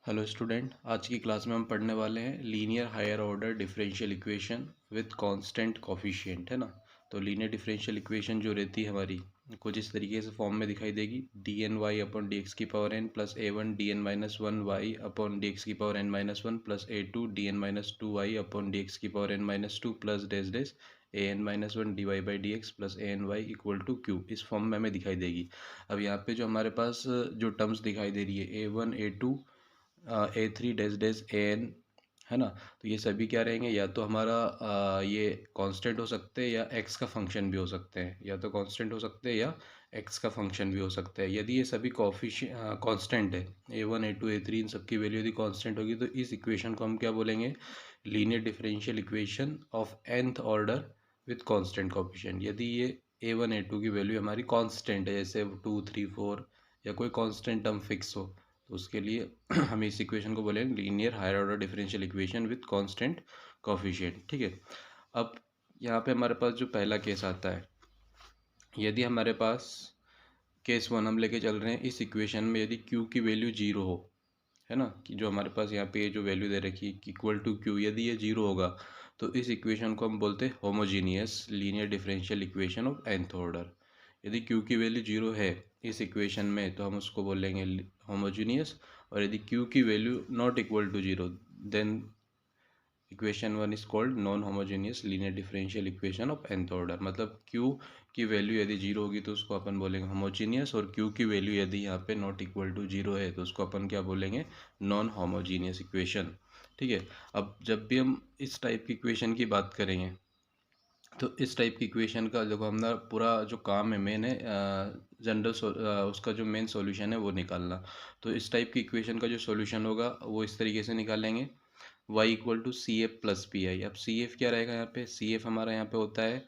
Hello student, आज की class में हम पढ़ने वाले हैं linear higher order differential equation with constant coefficient, है ना। तो लीनियर डिफरेंशियल इक्वेशन जो रहती है हमारी, कुछ इस तरीके से फॉर्म में दिखाई देगी। D N Y upon D x की पावर एन प्लस ए one D N minus one Y upon D x की power N minus one plus A two D N minus two Y upon D x की power N minus two plus days days A N minus one D Y by D X plus A N Y equal to Q, इस फॉर्म में हमें दिखाई देगी। अब यहाँ पे जो हमारे पास जो टर्म्स दिखाई दे रही है, a one a two a three dash dash a n, है ना। तो ये सभी क्या रहेंगे, या तो हमारा ये कांस्टेंट हो सकते हैं या एक्स का फंक्शन भी हो सकते हैं, या तो कांस्टेंट हो सकते हैं या एक्स का फंक्शन भी हो सकता है। यदि ये सभी कांस्टेंट है, a one a two a three, इन सब की वैल्यू यदि कांस्टेंट होगी तो इस इक्वेशन को हम क्या बोलेंगे, linear differential equation of nth order with constant coefficient. यदि ये ए वन ए टू की वैल्यू हमारी कांस्टेंट है, जैसे टू थ्री फोर, या कोई कांस्टेंट टर्म फिक्स हो, तो उसके लिए हम इस इक्वेशन को बोलेंगे linear higher order differential equation with constant coefficient. ठीक है। अब यहाँ पे हमारे पास जो पहला केस आता है, यदि हमारे पास केस वन हम लेके चल रहे हैं, इस इक्वेशन में यदि q की वैल्यू जीरो हो, है ना, कि जो हमारे पास यहाँ पे जो वैल्यू दे रखी है इक्वल टू q, यदि ये जीरो होगा तो इस इक्वेशन को हम बोलते हैं homogeneous linear differential equation of nth order. यदि q की वैल्यू जीरो है इस इक्वेशन में तो हम उसको बोलेंगे होमोजीनियस, और यदि q की value not equal to zero, then equation one is called non homogeneous linear differential equation of nth order. मतलब q की वैल्यू यदि जीरो होगी तो उसको अपन बोलेंगे होमोजीनियस, और q की वैल्यू यदि यहाँ पे नॉट इक्वल टू जीरो है तो उसको अपन क्या बोलेंगे, नॉन होमोजीनियस इक्वेशन। ठीक है। अब जब भी हम इस टाइप की इक्वेशन की बात करेंगे तो इस टाइप की इक्वेशन का देखो हमारा पूरा जो काम है मेन है, जनरल उसका जो मेन सॉल्यूशन है वो निकालना। तो इस टाइप की इक्वेशन का जो सॉल्यूशन होगा वो इस तरीके से निकालेंगे, y equal to C F plus P I. अब सी एफ क्या रहेगा यहाँ पे, सी एफ हमारा यहाँ पे होता है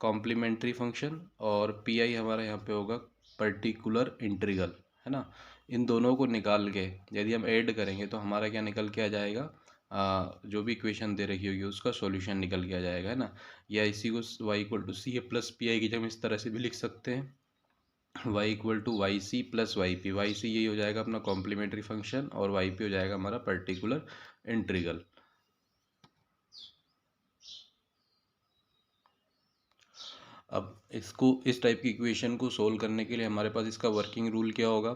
कॉम्प्लीमेंट्री फंक्शन, और पी आई हमारा यहाँ पे होगा पर्टिकुलर इंटीग्रल, है ना। इन दोनों को निकाल के यदि हम ऐड करेंगे तो हमारा क्या निकल के आ जाएगा, जो भी इक्वेशन दे रखी होगी उसका सॉल्यूशन निकल के आ जाएगा, है ना। या इसी को y equal to C F plus P I की जगह इस तरह से भी लिख सकते हैं, y equal to Y C plus Y P. Y C यही हो जाएगा अपना कॉम्प्लीमेंट्री फंक्शन, और वाई पी हो जाएगा हमारा पर्टिकुलर इंटीग्रल। अब इसको इस टाइप की इक्वेशन को सोल्व करने के लिए हमारे पास इसका वर्किंग रूल क्या होगा,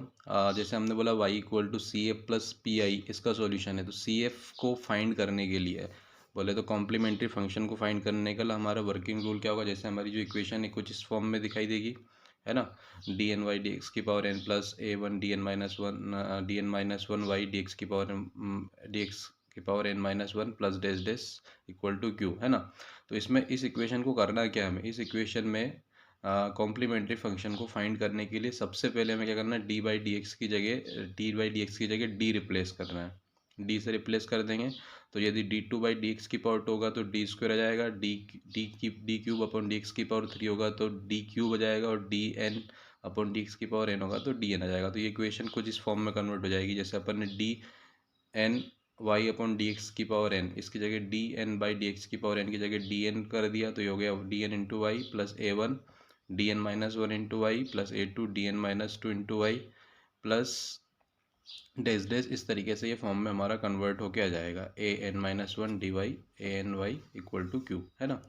जैसे हमने बोला y equal to C F plus P I इसका सॉल्यूशन है, तो सी एफ को फाइंड करने के लिए बोले तो कॉम्प्लीमेंट्री फंक्शन को फाइंड करने का हमारा वर्किंग रूल क्या होगा, जैसे हमारी जो इक्वेशन है कुछ इस फॉर्म में दिखाई देगी, है ना। D N y d x की पावर एन प्लस ए one D N minus one y d x की पावर डी एक्स की power N minus one plus dash dash equal to q, है ना। तो इसमें इस इक्वेशन को करना क्या है, हमें इस इक्वेशन में कॉम्प्लीमेंट्री फंक्शन को फाइंड करने के लिए सबसे पहले हमें क्या करना है, डी बाई डी एक्स की जगह डी रिप्लेस करना है। डी से रिप्लेस कर देंगे तो यदि D two by D x की पावर टू होगा तो डी स्क्वायर आ जाएगा, D cube upon D x की पावर थ्री होगा तो डी क्यूब आ जाएगा, और D N upon D x की पावर एन होगा तो डी एन आ जाएगा। तो ये इक्वेशन कुछ इस फॉर्म में कन्वर्ट हो जाएगी, जैसे अपन ने D N Y upon D x की पावर एन, इसकी जगह D N by D x की पावर एन की जगह डी एन कर दिया तो ये हो गया D N into Y plus A one D N minus one into Y plus A two D N minus two into Y plus days dash. इस तरीके से ये फॉर्म में हमारा कन्वर्ट होके आ जाएगा, a N minus one D y a N Y equal to q, है ना।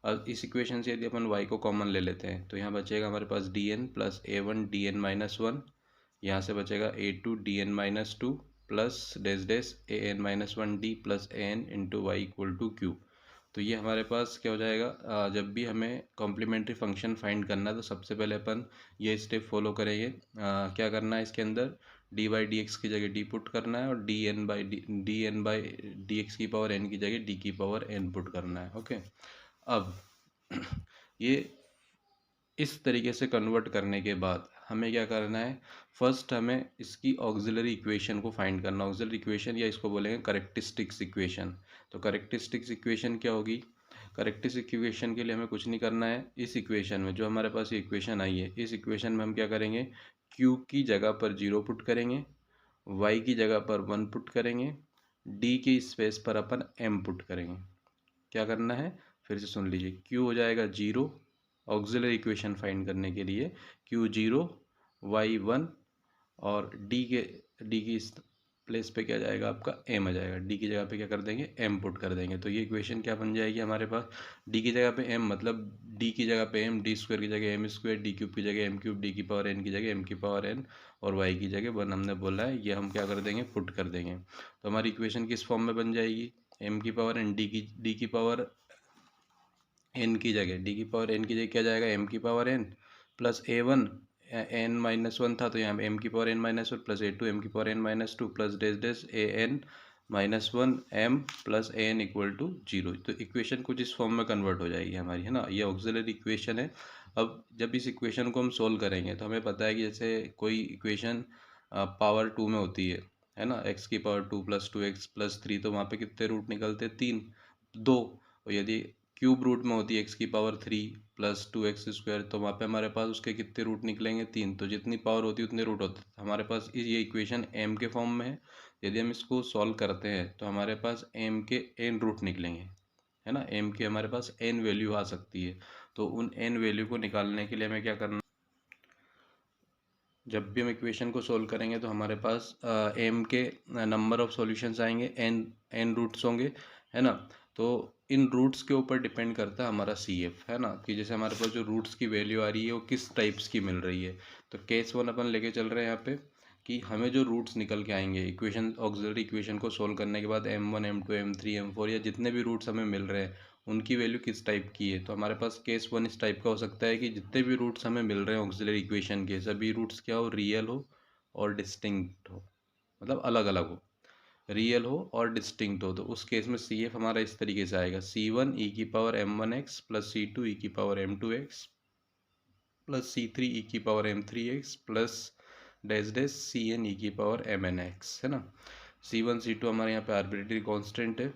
और इस इक्वेशन से यदि अपन y को कॉमन ले लेते हैं तो यहाँ बचेगा हमारे पास डी एन प्लस ए one D N minus one, यहाँ से बचेगा a two D N minus two plus dash dash a N minus one d plus A n into y equal to q. तो ये हमारे पास क्या हो जाएगा, जब भी हमें कॉम्प्लीमेंट्री फंक्शन फाइंड करना है तो सबसे पहले अपन ये स्टेप फॉलो करेंगे। क्या करना है, इसके अंदर डी बाई डी एक्स की जगह डी पुट करना है, और D N by D x की पावर एन की जगह डी की पावर एन पुट करना है। ओके। अब ये इस तरीके से कन्वर्ट करने के बाद हमें क्या करना है, फर्स्ट हमें इसकी ऑक्सिलरी इक्वेशन को फाइंड करना। ऑक्सिलरी इक्वेशन या इसको बोलेंगे करेक्टरिस्टिक्स इक्वेशन। तो करेक्टरिस्टिक्स इक्वेशन क्या होगी, करेक्टरिस्टिक इक्वेशन के लिए हमें कुछ नहीं करना है, इस इक्वेशन में जो हमारे पास ये इक्वेशन आई है इस इक्वेशन में हम क्या करेंगे, q की जगह पर जीरो पुट करेंगे, y की जगह पर वन पुट करेंगे, d की स्पेस पर अपन m पुट करेंगे। क्या करना है फिर से सुन लीजिए, q हो जाएगा जीरो ऑक्सिलरी इक्वेशन फाइंड करने के लिए, q जीरो y वन, और d की प्लेस पे क्या जाएगा आपका m आ जाएगा, d की जगह पे क्या कर देंगे m पुट कर देंगे। तो ये इक्वेशन क्या बन जाएगी हमारे पास, d की जगह पे m मतलब d की जगह पे m, d स्क्वायर की जगह m स्क्वायर, d क्यूब की जगह m क्यूब, d की पावर n की जगह m की पावर n और y की जगह 1 हमने बोला है, ये हम क्या कर देंगे पुट कर देंगे। तो हमारी इक्वेशन किस फॉर्म में बन जाएगी, m की पावर n, d की पावर n की जगह, d की पावर n की जगह क्या जाएगा m की power n plus a1 n-1 था तो यहाँ m की power n-1 plus a2 m की power n-2 plus dash dash an-1 m plus an equal to 0। तो इक्वेशन कुछ इस फॉर्म में कन्वर्ट हो जाएगी हमारी, है ना। ये ऑक्सिलरी इक्वेशन है। अब जब इस इक्वेशन को हम सोल्व करेंगे तो हमें पता है कि जैसे कोई इक्वेशन पावर 2 में होती है ना, x की पावर 2 प्लस 2x प्लस 3, तो वहाँ पे कितने रूट निकलते हैं, 3 2। और यदि क्यूब रूट में होती है x की पावर 3 प्लस 2x स्क्वायर, तो वहाँ पे हमारे पास उसके कितने रूट निकलेंगे, 3। तो जितनी पावर होती है उतने रूट होते हैं। हमारे पास ये इक्वेशन m के फॉर्म में है। यदि हम इसको सॉल्व करते हैं तो हमारे पास m के n रूट निकलेंगे, है ना। m के हमारे पास n वैल्यू आ सकती है। तो उन n वैल्यू को निकालने के लिए हमें क्या करना, जब भी हम इक्वेशन को सोल्व करेंगे तो हमारे पास m के नंबर ऑफ सॉल्यूशंस आएंगे, n रूट्स होंगे, है ना। तो इन रूट्स के ऊपर डिपेंड करता है हमारा CF, है ना, कि जैसे हमारे पास जो रूट्स की वैल्यू आ रही है वो किस टाइप्स की मिल रही है। तो केस 1 अपन लेके चल रहे हैं यहाँ पे कि हमें जो रूट्स निकल के आएंगे इक्वेशन, ऑक्सिलरी इक्वेशन को सोल्व करने के बाद m1 m2 m3 m4 या जितने भी रूट्स हमें मिल रहे हैं उनकी वैल्यू किस टाइप की है। तो हमारे पास केस 1 इस टाइप का हो सकता है कि जितने भी रूट्स हमें मिल रहे हैं ऑक्सिलरी इक्वेशन के, सभी रूट्स क्या हो, रियल हो और डिस्टिंक्ट हो, मतलब अलग अलग हो, रियल हो और डिस्टिंक्ट हो। तो उस केस में CF हमारा इस तरीके से आएगा, C1 e की power m1x plus C2 e की power m2x plus C3 e की power m3x plus dash dash Cn e की पावर mnx, है ना। C1 C2 हमारे यहाँ पे आर्बिट्रेरी कांस्टेंट है।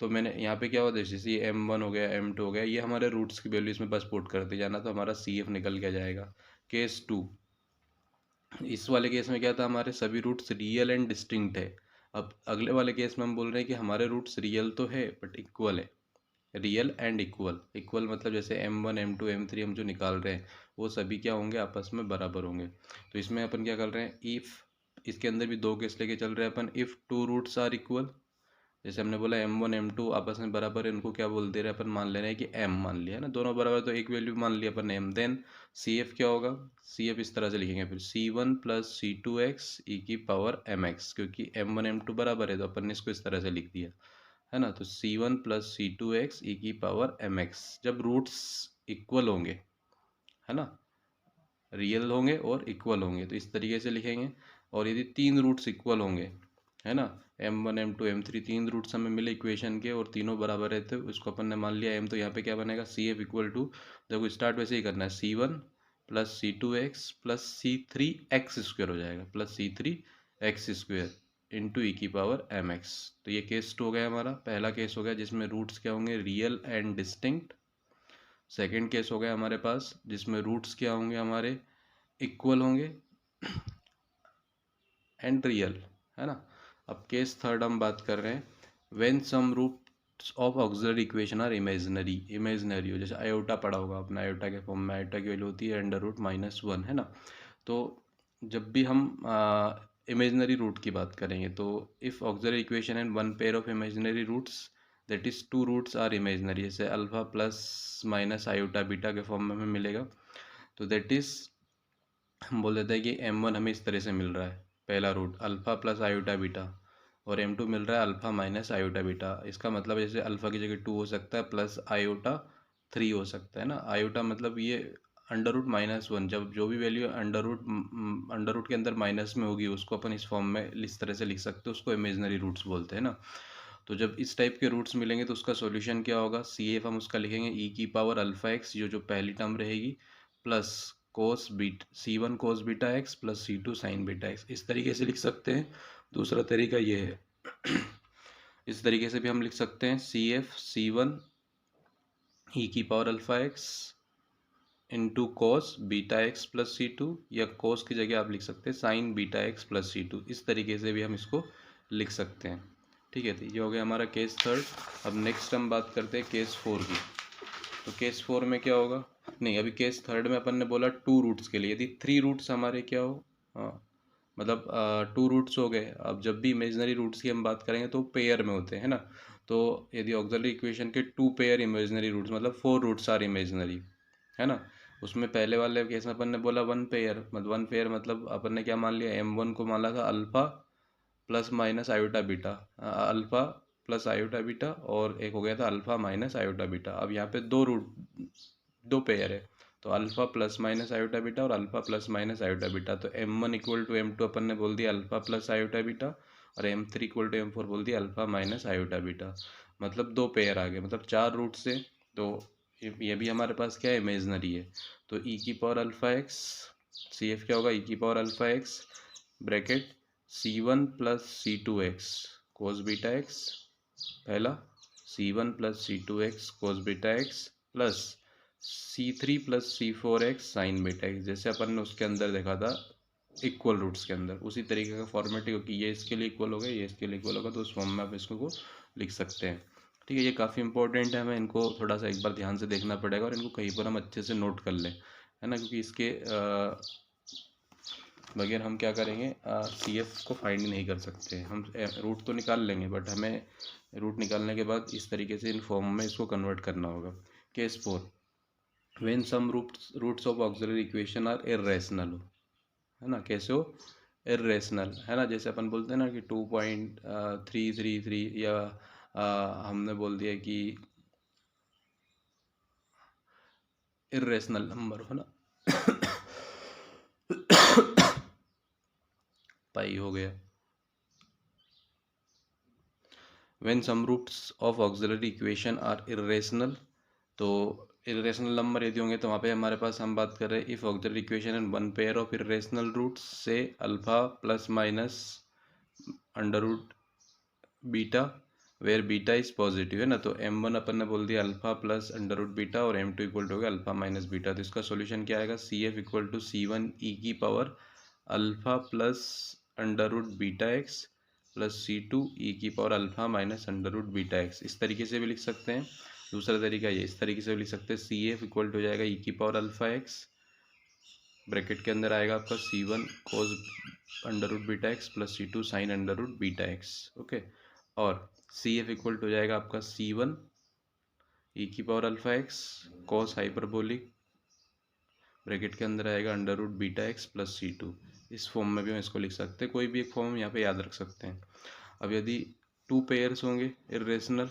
तो मैंने यहाँ पे क्या हुआ, जैसे ये m1 हो गया m2 हो गया, ये हमारे रूट्स की वैल्यू इसमें बस पुट करते जाना तो हमारा CF निकल के जाएगा। केस 2, इस वाले केस में क्या था, हमारे सभी रूट्स रियल एंड डिस्टिंक्ट है। अब अगले वाले केस में हम बोल रहे हैं कि हमारे रूट्स रियल तो है बट इक्वल है, रियल एंड इक्वल। इक्वल मतलब जैसे m1 m2 m3 हम जो निकाल रहे हैं वो सभी क्या होंगे, आपस में बराबर होंगे। तो इसमें अपन क्या कर रहे हैं, इफ़, इसके अंदर भी दो केस लेके चल रहे हैं अपन, if two roots are equal, जैसे हमने बोला m1 m2 आपस में बराबर है, उनको क्या बोल दे रहे हैं अपन, मान ले रहे हैं कि m मान लिया है ना, दोनों बराबर, तो एक वैल्यू मान लिया अपन m। देन CF क्या होगा, CF इस तरह से लिखेंगे फिर C1 प्लस C2x e की पावर mx, क्योंकि m1 m2 बराबर है तो अपन ने इसको इस तरह से लिख दिया, है ना। तो C1 प्लस C2x e की पावर mx, जब रूट्स इक्वल होंगे, है ना, रियल होंगे और इक्वल होंगे तो इस तरीके से लिखेंगे। और यदि तीन रूट्स इक्वल होंगे, है ना, m1 m2 m3 तीन रूट्स हमें मिले इक्वेशन के और तीनों बराबर रहते, उसको अपन ने मान लिया m, तो यहाँ पे क्या बनेगा, CF इक्वल टू, देखो स्टार्ट वैसे ही करना है, C1 plus C2x plus C3x square हो जाएगा, प्लस C3x स्क्वायर इंटू ई की पावर mx। तो ये केस 2 हो गया हमारा, पहला केस हो गया जिसमें रूट्स क्या होंगे, real and distinct. Second case हो गया हमारे पास जिसमें रूट्स क्या होंगे, हमारे इक्वल होंगे एंड रियल, है ना। अब केस थर्ड हम बात कर रहे हैं, when some roots of auxiliary equation are imaginary, imaginary हो, जैसे आयोटा पढ़ा होगा अपना, आयोटा के फॉर्म में आयोटा की वैल्यू होती है √-1, है ना। तो जब भी हम इमेजिनरी रूट की बात करेंगे तो if auxiliary equation and one pair of imaginary roots that is two roots are imaginary, जैसे alpha plus minus iota beta के फॉर्म में हमें मिलेगा, तो दैट इज़ हम बोल देते हैं कि m1 हमें इस तरह से मिल रहा है, पहला root alpha plus iota beta, और m2 मिल रहा है अल्फ़ा माइनस आयोटा बीटा। इसका मतलब जैसे अल्फ़ा की जगह 2 हो सकता है प्लस आयोटा 3 हो सकता है ना। आयोटा मतलब ये √-1, जब जो भी वैल्यू अंडर रूट के अंदर माइनस में होगी उसको अपन इस फॉर्म में इस तरह से लिख सकते हैं, उसको इमेजनरी रूट्स बोलते हैं ना। तो जब इस टाइप के रूट्स मिलेंगे तो उसका सॉल्यूशन क्या होगा, CF हम उसका लिखेंगे e की पावर अल्फ़ा एक्स, जो पहली टर्म रहेगी, plus cos beta C1 cos beta x plus C2 sine beta X, इस तरीके से लिख सकते हैं। दूसरा तरीका ये है इस तरीके से भी हम लिख सकते हैं, CF C1 e की power alpha x into cos beta x plus C2, या कोस की जगह आप लिख सकते हैं sign beta x plus C2, इस तरीके से भी हम इसको लिख सकते हैं। ठीक है, तो ये हो गया हमारा केस थर्ड। अब नेक्स्ट हम बात करते हैं केस 4 की। तो केस 4 में क्या होगा, नहीं अभी केस थर्ड में अपन ने बोला टू रूट्स के लिए, यदि थ्री रूट्स हमारे क्या हो, हाँ मतलब टू रूट्स हो गए। अब जब भी इमेजिनरी रूट्स की हम बात करेंगे तो पेयर में होते हैं, है ना। तो यदि ऑक्सिलरी इक्वेशन के टू पेयर इमेजिनरी रूट्स मतलब फोर रूट्स आर इमेजिनरी, है ना। उसमें पहले वाले केस में अपन ने बोला वन पेयर, मतलब वन पेयर मतलब अपन ने क्या मान लिया, M1 को माना था alpha plus minus iota beta, alpha plus iota beta, और एक हो गया था अल्फा माइनस आयोटा बीटा। अब यहाँ पे दो पेयर है, तो alpha plus minus iota beta और alpha plus minus iota beta. तो M1 इक्वल टू M2 अपन ने बोल दिया अल्फा प्लस आयोटा बीटा, और M3 इक्वल टू M4 बोल दिया अल्फा माइनस आयोटा बीटा। मतलब दो पेयर आ गए, मतलब चार रूट से। तो ये भी हमारे पास क्या है, इमेजनरी है। तो ई की power alpha X, C F क्या होगा, ई की power alpha X bracket C1 plus C2x cos beta X पहला, C1 plus C2x cos beta x plus C3 plus C4x sine beta X, जैसे अपन ने उसके अंदर देखा था इक्वल रूट्स के अंदर, उसी तरीके का फॉर्मेट है, क्योंकि ये इसके लिए इक्वल हो गया, ये इसके लिए इक्वल होगा, तो उस फॉर्म में आप इसको को लिख सकते हैं। ठीक है, ये काफ़ी इंपॉर्टेंट है, हमें इनको थोड़ा सा एक बार ध्यान से देखना पड़ेगा और इनको कहीं पर हम अच्छे से नोट कर लें, है ना, क्योंकि इसके बगैर हम क्या करेंगे, सी एफ को फाइंड नहीं कर सकते। हम रूट तो निकाल लेंगे, बट हमें रूट निकालने के बाद इस तरीके से इन फॉर्म में इसको कन्वर्ट करना होगा। Case 4, when some roots of auxiliary equation are irrational, है ना। कैसे हो, इर्रेशनल, है ना। जैसे अपन बोलते हैं ना कि 2.333, या हमने बोल दिया कि इर्रेशनल नंबर, है ना पाई हो गया। When some roots of auxiliary equation are irrational, तो इर्रेशनल नंबर यदि होंगे तो वहाँ पे हमारे पास हम बात कर रहे हैं if auxiliary equation and one pair of irrational roots से alpha plus minus under root beta where beta is positive, है ना। तो M1 अपन ने बोल दिया alpha plus under root beta, और M2 इक्वल टू हो गया अल्फा माइनस बीटा। तो इसका सॉल्यूशन क्या आएगा, CF equal to C1 e की power alpha plus under root beta x plus C2 e की power alpha minus under root beta X. इस तरीके से भी लिख सकते हैं। दूसरा तरीका ये, इस तरीके से भी लिख सकते हैं, CF इक्वल टू हो जाएगा ई की पावर अल्फा एक्स, ब्रैकेट के अंदर आएगा आपका C1 cos under root beta x plus C2 sine under root beta x, okay. और CF इक्वल टू हो जाएगा आपका C1 ई की power alpha x cos hyperbolic, bracket के अंदर आएगा under root beta x plus C2। इस फॉर्म में भी हम इसको लिख सकते हैं, कोई भी एक फॉर्म यहाँ पे याद रख सकते हैं। अब यदि टू पेयर्स होंगे इर्रेशनल,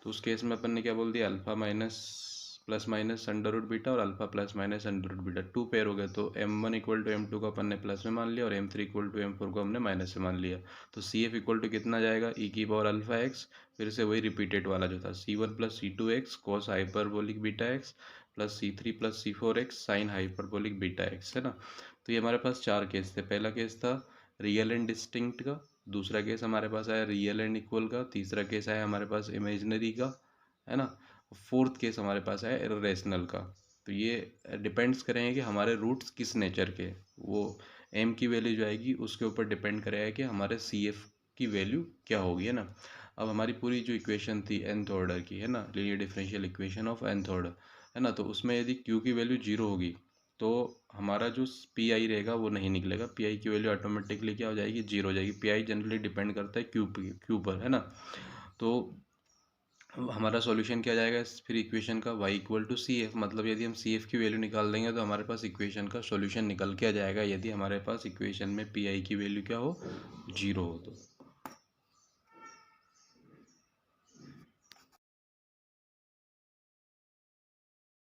तो उस केस में अपन ने क्या बोल दिया, alpha minus plus minus under root beta और alpha plus minus under root beta. Two pair हो गए, तो M1 इक्वल टू M2 को अपन ने प्लस में मान लिया और M3 इक्वल टू M4 को हमने माइनस में मान लिया। तो CF इक्वल टू कितना जाएगा, ई की पावर अल्फा एक्स, फिर से वही रिपीटेड वाला जो था, C1 plus C2x cos hyperbolic beta x plus C3 plus C4x sine hyperbolic beta x, है ना। तो ये हमारे पास चार केस थे। पहला केस था रियल एंड डिस्टिंक्ट का, दूसरा केस हमारे पास आया रियल एंड इक्वल का, तीसरा केस आया हमारे पास इमेजिनरी का, है ना। फोर्थ केस हमारे पास है इर्रेशनल का। तो ये डिपेंड्स करेंगे कि हमारे रूट्स किस नेचर के, वो M की वैल्यू जो आएगी उसके ऊपर डिपेंड करेगा कि हमारे CF की वैल्यू क्या होगी, है ना। अब हमारी पूरी जो इक्वेशन थी nth ऑर्डर की, है ना, linear differential equation of nth order, है ना। तो उसमें यदि Q की वैल्यू जीरो होगी तो हमारा जो PI रहेगा वो नहीं निकलेगा, PI की वैल्यू ऑटोमेटिकली क्या हो जाएगी, जीरो हो जाएगी। PI जनरली डिपेंड करता है Q पर, है ना। तो हमारा सॉल्यूशन क्या जाएगा फिर इक्वेशन का, y इक्वल टू CF, मतलब यदि हम CF की वैल्यू निकाल देंगे तो हमारे पास इक्वेशन का सॉल्यूशन निकल के आ जाएगा, यदि हमारे पास इक्वेशन में PI की वैल्यू क्या हो, जीरो हो तो।